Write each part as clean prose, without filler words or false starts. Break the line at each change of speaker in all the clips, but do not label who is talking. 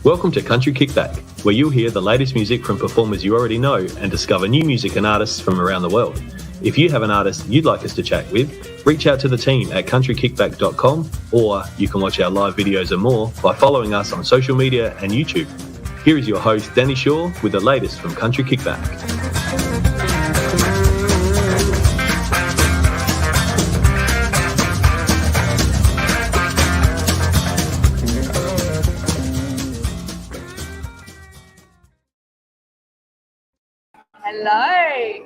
Welcome to Country Kickback, where you'll hear the latest music from performers you already know and discover new music and artists from around the world. If you have an artist you'd like us to chat with, reach out to the team at countrykickback.com, or you can watch our live videos and more by following us on social media and YouTube. Here is your host, Danny Shaw, with the latest from Country Kickback.
Hello,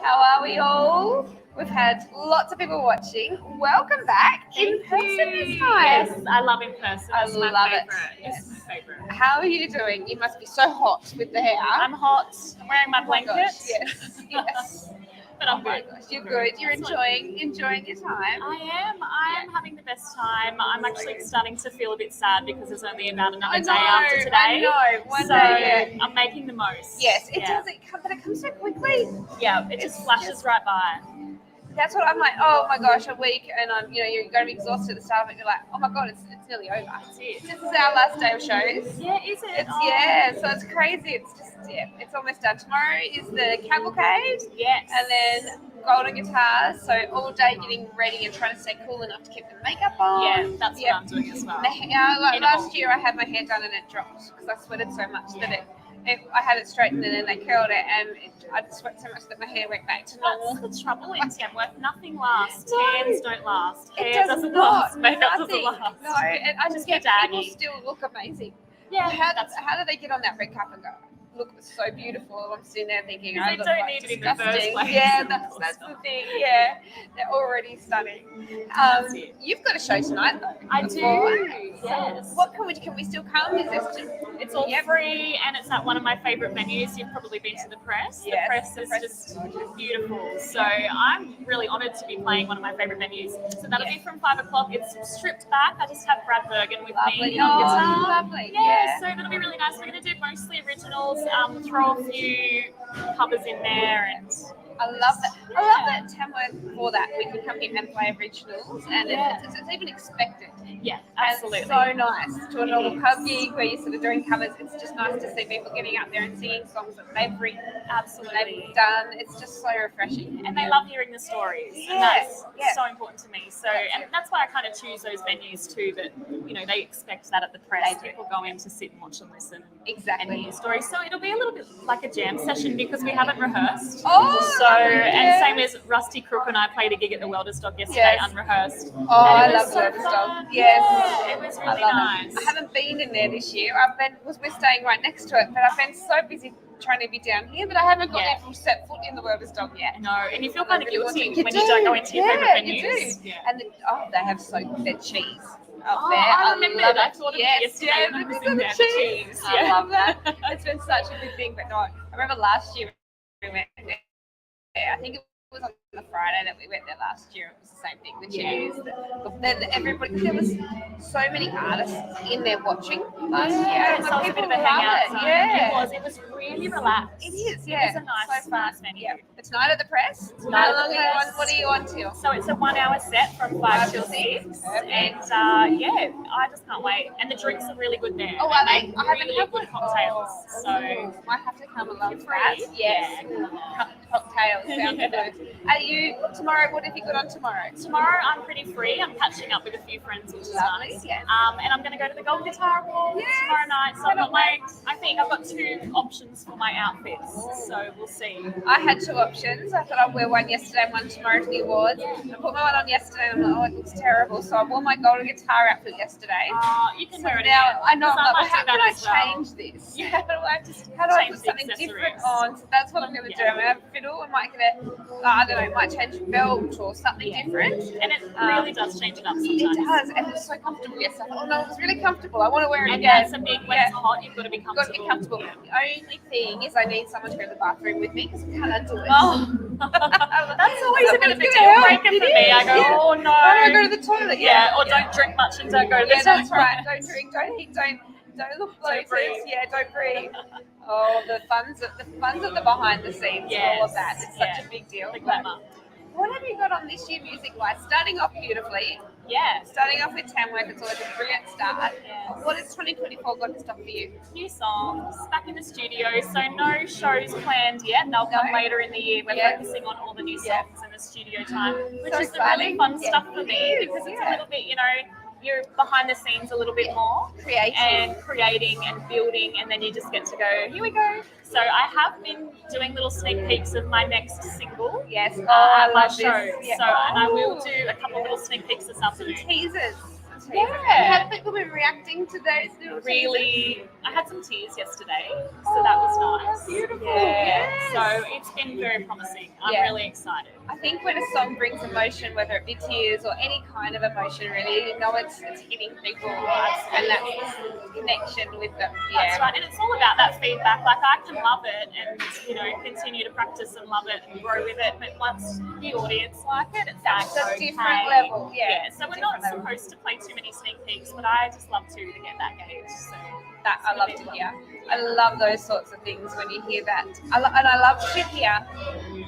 how are we all? We've had lots of people watching. Welcome back in person this time.
Yes, I love in person.
I
It's
love
my
it.
favorite.
Yes.
It's my favorite.
How are you doing? You must be so hot with the hair.
I'm hot. I'm wearing my
Oh my
blanket.
gosh, yes.
But I'm
Oh my
good.
gosh, you're good. You're enjoying your time.
I am having the best time. I'm actually starting to feel a bit sad because there's only about another
I
day
know,
after today.
I know. One
so
day, yeah.
I'm making the most.
Yes, it
yeah.
does. But it comes so quickly.
Yeah, it just flashes right by.
That's what I'm like. Oh my gosh, a week, and you're going to be exhausted at the start of it. You're like, oh my god, it's nearly over.
That's it.
This is our last day of shows.
Yeah, is it?
So it's crazy. It's just it's almost done. Tomorrow is the cavalcade.
Yes.
And then golden guitars. So all day getting ready and trying to stay cool enough to keep the makeup on.
Yeah, that's what I'm doing as well.
The hair, last year I had my hair done and it dropped because I sweated so much that I had it straightened and then they curled it and I sweat so much that my hair went back to normal.
That's the trouble in Tamworth. Nothing lasts. Tans don't last.
It
Hair
does
doesn't
not.
last. Makeup
Nothing.
doesn't last.
No, and I just get people still look amazing.
Yeah,
How do they get on that red carpet and go, look so beautiful? I'm sitting there thinking, I
they
look
don't
like
need it in the first
disgusting.
place.
Yeah, that's the thing. Yeah, they're already stunning. You've got a show tonight, though.
I do. Yes.
What can we still come? Is this just?
It's all free, and it's at one of my favourite venues. You've probably been to the Press.
Yes,
the Press is just beautiful. So I'm really honoured to be playing one of my favourite venues. So that'll be from 5 o'clock. It's stripped back. I just have Brad Bergen with me on guitar.
Lovely.
Yeah, so that'll be really nice. We're going to do mostly originals, throw a few covers in there, and
I love that. I love that Tamworth for that. We can come in and play originals, and it's even expected.
Yeah, absolutely.
And it's so nice to a normal pub gig where you're sort of doing covers. It's just nice to see people getting out there and singing songs that they've written, they've done. It's just so refreshing.
And they love hearing the stories. And that's so important to me. So, and that's why I kind of choose those venues too, that, they expect that at the Press. People go in to sit and watch and listen.
Exactly.
And hear stories. So it'll be a little bit like a jam session because we haven't rehearsed.
And
same as Rusty Crook and I played a gig at the Welderstock yesterday, unrehearsed.
Oh, I love Welderstock. Yes.
Yeah, it was really nice.
I haven't been in there this year. We're staying right next to it, but I've been so busy trying to be down here, but I haven't got even set foot in the Welderstock yet.
No, and you feel kind of guilty when you don't go into your favourite venues.
You do. And they have their cheese up there.
I remember that. I thought of it
Yeah,
yesterday when I was in there, the cheese.
I love that. It's been such a good thing, but no, I remember last year we went there. I think it was on the Friday that we went there last year. It was the same thing. The cheese. Then everybody. There was so many artists in there watching last year.
So it was a bit of a hangout zone. It was really relaxed.
It is.
Yeah. It was a nice, fast venue.
Yeah. It's Night at the Press. How long are you on? What are you on till?
So it's a 1 hour set from 5 till 6. And I just can't wait. And the drinks are really good there.
Oh, are they?
I haven't had good cocktails. So
might have to come along
for
that.
free.
Yes. Cocktails sound good. Are you tomorrow? What have you got on tomorrow?
Tomorrow I'm pretty free. I'm catching up with a few friends, which is nice.
Yes.
And I'm going to go to the Golden Guitar Awards tomorrow night. So I've got 2 options for my outfits. So we'll see.
I had 2 options. I thought I'd wear one yesterday and one tomorrow to the awards. I put my one on yesterday and I'm like, it looks terrible. So I wore my golden guitar outfit yesterday.
You can wear it
now.
again.
I know.
But
How can I change this?
Yeah,
how do I put something different on? So that's what I'm going to do. I'm going to have a fiddle. I might get might change a belt or something different.
And it really does change it up sometimes.
It does, and it's so comfortable. Yes, I thought, no, it's really comfortable. I want to wear it
and
again.
That's a big, when it's hot, you've got to be comfortable.
Got to be comfortable. Yeah. The only thing is I need someone to go to the bathroom with me because I can't undo it.
That's always a bit of a deal breaker for me. I go, oh no.
How do I go to the toilet?
Or don't drink much and don't go to the toilet.
That's right. Don't drink, don't eat, don't look bloated. Don't breathe. Oh, the fun's at the behind the scenes. All of that. It's such a big deal.
The glamour.
what have you got on this year music-wise? Starting off beautifully.
Yeah.
Starting off with Tamworth, it's always a brilliant start.
Yes.
What has 2024 got in stock for you?
New songs, back in the studio, so no shows planned yet. They'll come later in the year. We're focusing on all the new songs and the studio time, which is the really fun stuff for me because it's a little bit, you're behind the scenes a little bit more. Creating and building, and then you just get to go, here we go. So I have been doing little sneak peeks of my next single
Yes.
at my show. Yeah. So, and I will do a couple little sneak peeks this afternoon.
Teasers.
Yeah.
Have people been reacting to those little
Really, I had some tears yesterday, so that was nice.
Beautiful.
Yeah.
Yes.
So it's been very promising. I'm really excited.
I think when a song brings emotion, whether it be tears or any kind of emotion, really, you know it's hitting people, and that's connection with them. Yeah.
That's right, and it's all about that feedback. Like I can love it and continue to practice and love it and grow with it, but once the audience like it, it's
That's
like
a different level.
Yeah. So we're not supposed to play too many sneak peeks, but I just love to get that gauge. So
that I love to hear. I love those sorts of things when you hear that. And I love to hear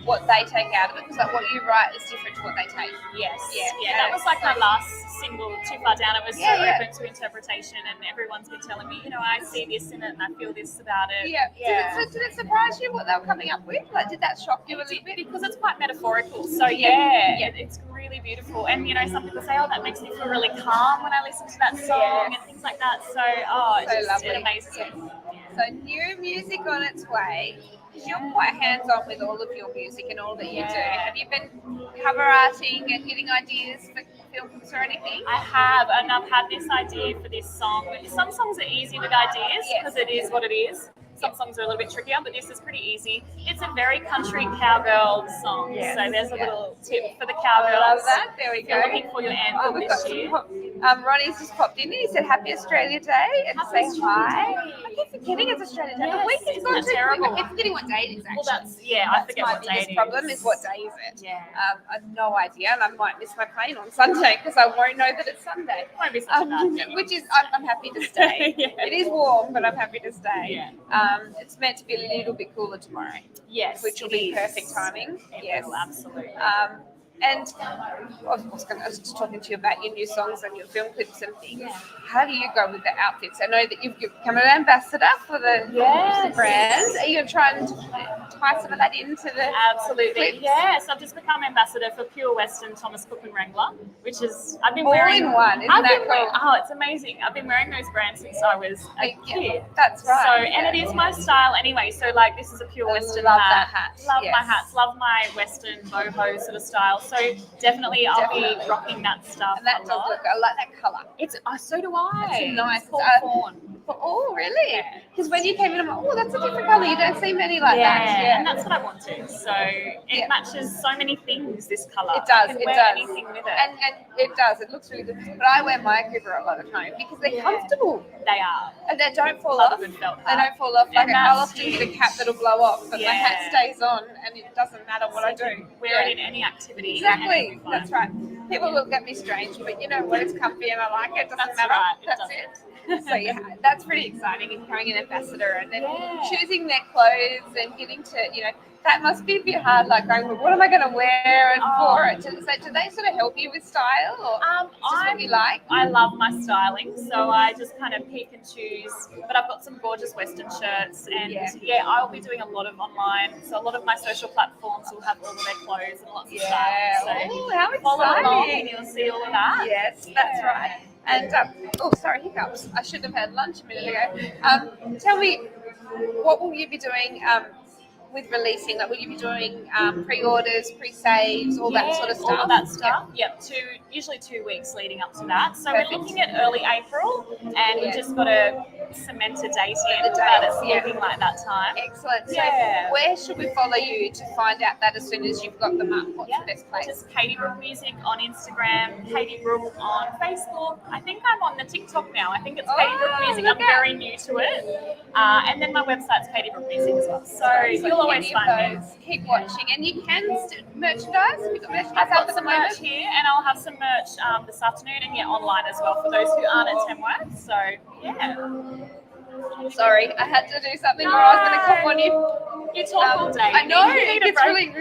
what they take out of it, because like what you write is different to what they take.
Yes. Yeah. That was like my last single, Too Far Down. It was so open to interpretation, and everyone's been telling me, I see this in it and I feel this about it.
Yeah. Did it surprise you what they were coming up with? Like, did that shock you a little bit?
Because it's quite metaphorical. So it's really beautiful. And some people say, that makes me feel really calm when I listen to that song and things like that. So it amazes me.
So new music on its way. You're quite hands-on with all of your music and all that you do. Have you been cover arting and getting ideas for films or anything?
I have, and I've had this idea for this song. Some songs are easy with ideas because it is what it is. Some songs are a little bit trickier, but this is pretty easy. It's a very country cowgirl song. Yes. So there's a little tip for the cowgirls.
I love that. There we go.
If you're looking for your anthem this year.
Ronnie's just popped in and he said Happy Australia Day and say hi. I keep forgetting it's Australia Day. The week is gone terrible. I keep forgetting what day it is actually.
Well, I forget what day it is.
My biggest problem is what day is it.
Yeah.
I have no idea, and I might miss my plane on Sunday because I won't know that it's Sunday.
Won't be such a bad deal.
Which is, I'm happy to stay. It is warm, but I'm happy to stay. Yeah. It's meant to be a little bit cooler tomorrow.
Yes,
which will be perfect timing.
Yes, absolutely.
And I was just talking to you about your new songs and your film clips and things. How do you go with the outfits? I know that you've become an ambassador for the brand. Are you going to try and tie some of that into the
Absolutely.
clips?
Yes, I've just become ambassador for Pure Western Thomas Cook and Wrangler, which is I've been
all
wearing
in one. Isn't that cool?
Oh, it's amazing. I've been wearing those brands since I was a kid.
That's right.
So and it is my style anyway. So like this is a Pure Western
love
hat.
that hat.
Love my hats. Love my Western boho sort of style. So definitely I'll be rocking that stuff.
And that does look. I like that colour.
It's so do I.
It's nice.
It's called fawn.
Oh, really? Because when you came in, I'm like, oh, that's a different colour. You don't see many like that.
Yeah, and that's what I wanted. So it matches so many things, this colour.
It does.
You can
it
wear
does.
anything with it.
And it does. It looks really good. But I wear my coverall all the time because they're comfortable.
They are.
And they don't fall
Love
off.
a good felt
They
hat.
don't fall off. Like
And
I'll
that's
often get a cap that'll blow off, but my hat stays on and it doesn't matter what I do.
Wear it in any activity.
Exactly. That's right. People look at me strange, but you know what? It's comfy and I like it. It doesn't matter.
Right.
That's it. So that's pretty exciting, and becoming an ambassador and then choosing their clothes and getting to, that must be a bit hard, like going, well, what am I going to wear and for it? So do they sort of help you with style or just what you like?
I love my styling, so I just kind of pick and choose. But I've got some gorgeous Western shirts, and I'll be doing a lot of online. So a lot of my social platforms will have all of their clothes and lots of stuff. So
how
follow along and
exciting.
you'll see all of that.
Yes, that's right. And, hiccups. I should have had lunch a minute ago. Tell me, what will you be doing with releasing? Like, will you be doing pre-orders, pre-saves, all that sort of stuff?
All of that stuff. Yep. Usually 2 weeks leading up to that. So we're looking at early April, and we've just got to cement a date in, but it's looking like that time.
Excellent. So where should we follow you to find out that as soon as you've got them up? What's the best place?
Just Katie Brooke Music on Instagram, Katie Brooke on Facebook. I think I'm on the TikTok now. I think it's Katie Brooke Music. I'm very new to it. And then my website's Katie Brooke Music as well. So you'll always find me.
Keep watching, and you can merchandise. We've got merchandise
I've got
at the
some
moment
merch here, and I'll have some merch this afternoon, and online as well for those who aren't at Tamworth. So
Sorry, I had to do something where I was going to cough on you.
You talk all day.
I know.
You need a
It's
break.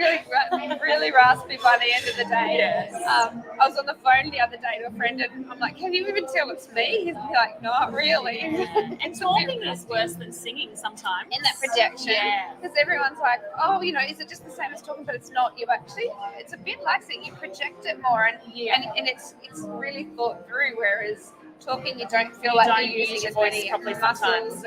really raspy by the end of the day.
Yes.
I was on the phone the other day to a friend, and I'm like, "Can you even tell it's me?" He's like, "Not really."
And talking is worse than singing sometimes.
In that projection, because everyone's like, "Oh, is it just the same as talking?" But it's not. It's a bit like that. You project it more, and it's really thought through. Whereas talking, you don't feel like you're using as many muscles.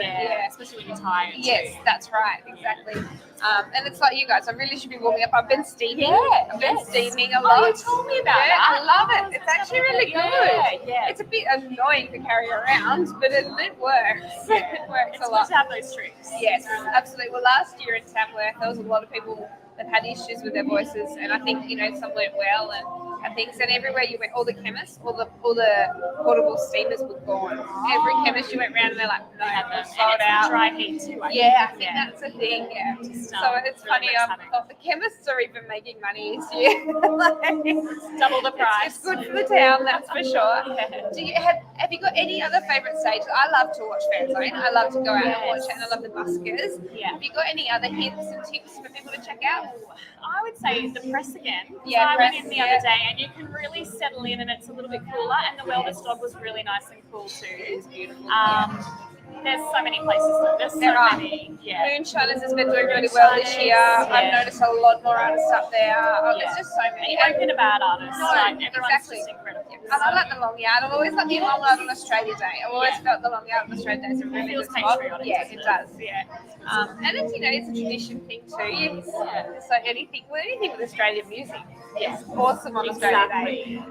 Especially when you're tired.
Yes, that's right, exactly. And it's like you guys, I really should be warming up. I've been steaming. I've been steaming a lot.
Oh, you told me about that.
I love it. It's actually really good.
Yeah.
It's a bit annoying to carry around, but it works. It works a lot.
It's good to have those tricks.
Yes, absolutely. Well, last year in Tamworth, there was a lot of people that had issues with their voices, and I think some went well, and things. And everywhere you went, all the chemists, all the portable steamers were gone. Every chemist you went around, and they're like, "No,
And
sold
it's
out."
dry heat too.
I think that's a thing. Yeah. So it's funny. The chemists are even making money this year.
Double the price.
It's good for the town, that's for sure. Do you have you got any other favourite stages? I love to watch Fanzone. I love to go out and watch it, and I love the buskers.
Yeah.
Have you got any other hints and tips for people to check out?
I would say the press again.
Yeah,
I
press,
went in the other day, and you can really settle in, and it's a little bit cooler. And the wellness dog was really nice and cool too.
It's beautiful.
There's so many places though. There's so many. Yeah.
Moonshiners has been doing really well this year. I've noticed a lot more artists up there. There's just so many.
And open about artists.
No,
everyone's
exactly.
just incredible.
And I like the Long Yard. I've always liked the Long Yard on Australia Day. I've always felt the Long Yard on Australia Day is a really
feels
good spot.
patriotic.
Yeah, it does.
Yeah.
And it's it's a tradition thing too. So anything with Australian music. Yes, awesome on Australia Day.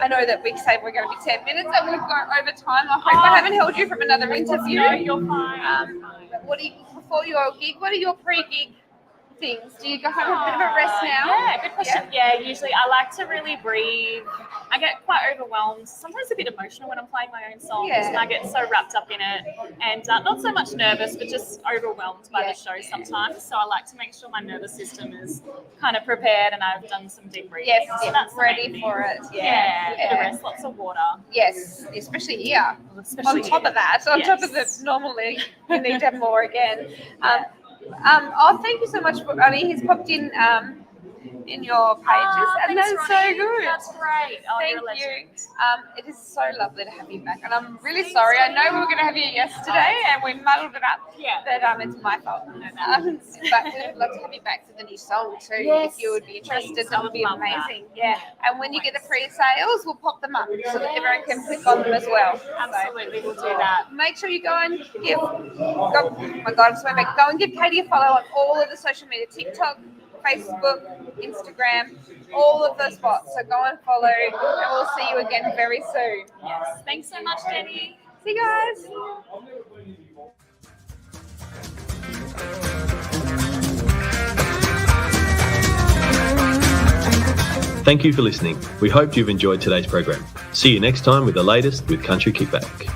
I know that we say we're going to be 10 minutes and we've gone over time. I hope I haven't held you from another interview.
No, you're fine.
Before your gig, what are your pre-gig things? Do you go have a bit of a rest now?
Yeah, good question. Yeah, usually I like to really breathe. I get quite overwhelmed, sometimes a bit emotional when I'm playing my own songs, and I get so wrapped up in it, and not so much nervous, but just overwhelmed by the show sometimes. So I like to make sure my nervous system is kind of prepared, and I've done some deep breathing.
Yes,
so that's
ready for it.
Yeah, bit of rest, lots of water.
Yes, especially here. On top of that, normally you need to have more again. Thank you so much for He's popped in your pages, and that's so good.
That's great.
Thank you. It is so lovely to have you back, and I'm really sorry. I know we were going to have you yesterday, and we muddled it up.
Yeah.
But it's my fault. But we would love to have you back for the new song too.
Yes,
if you would be interested,
please,
that would be
I would love
amazing. Yeah. And when you get the pre-sales, we'll pop them up so that everyone can click on them as well.
Absolutely, we'll do that.
Make sure you go and give. Oh my God, I'm sorry, mate. Go and give Katie a follow on all of the social media: TikTok, Facebook, Instagram, all of those spots. So go and follow, and we'll see you again very soon.
Yes. Thanks so much, Jenny.
See you guys.
Thank you for listening. We hope you've enjoyed today's program. See you next time with the latest with Country Kickback.